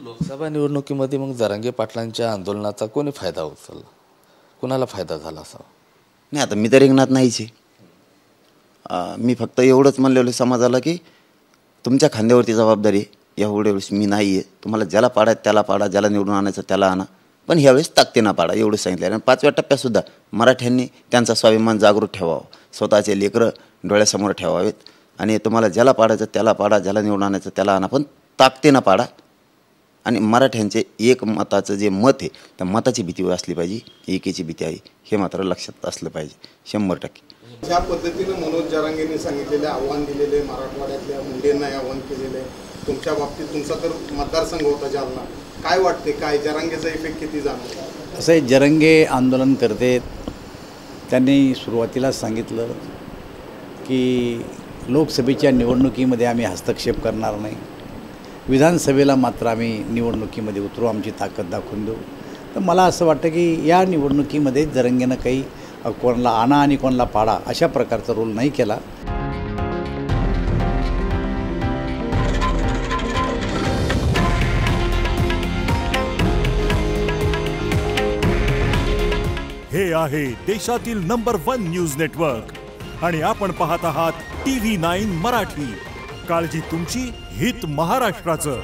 लोकसभा निवडणुकीमध्ये मग जरांगे पाटलांच्या आंदोलनाचा कोणी फायदा उचलला, कुणाला फायदा झाला असावा? नाही, आता मी तर रिंगणात नाहीच आहे. मी फक्त एवढंच म्हणलेलं समाजाला की तुमच्या खांद्यावरती जबाबदारी आहे. एवढ्या वेळेस मी नाही आहे. तुम्हाला ज्याला पाडा त्याला पाडा, ज्याला निवडून आणायचं त्याला आणा, पण ह्यावेळेस ताकदीनं पाडा एवढं सांगितलं. आणि 5व्या टप्प्यातसुद्धा मराठ्यांनी त्यांचा स्वाभिमान जागृत ठेवावा, स्वतःचे लेकरं डोळ्यासमोर ठेवावेत. आणि तुम्हाला ज्याला पाडायचं त्याला पाडा, ज्याला निवडून आणायचं त्याला आणा, पण ताकदीनं पाडा. आणि मराठ्यांचे एक मताचं जे मत आहे त्या मताची भीती असली पाहिजे, एकीची भीती आहे हे मात्र लक्षात असलं पाहिजे 100%. ज्या पद्धतीनं मनोज जरांगेंनी सांगितलेले आव्हान दिलेले, मराठवाड्यातल्या मुंडेंना आव्हान केलेलं आहे, तुमच्या बाबतीत तुमचा तर मतदारसंघ होता जालना, काय वाटते, काय जरांगेचा इफेक्ट किती जाणवतो? असे जरांगे आंदोलन करते. त्यांनी सुरुवातीला सांगितलं की लोकसभेच्या निवडणुकीमध्ये आम्ही हस्तक्षेप करणार नाही, विधानसभेला मात्र आम्ही निवडणुकीमध्ये उतरू, आमची ताकद दाखवून देऊ. तर मला असं वाटतं की या निवडणुकीमध्ये जरांगेनं काही कोणाला आणा आणि कोणाला पाडा अशा प्रकारचा रोल नाही केला. हे आहे देशातील नंबर 1 न्यूज नेटवर्क आणि आपण पाहत आहात TV9 मराठी. काळजी तुमची, हित महाराष्ट्राचं.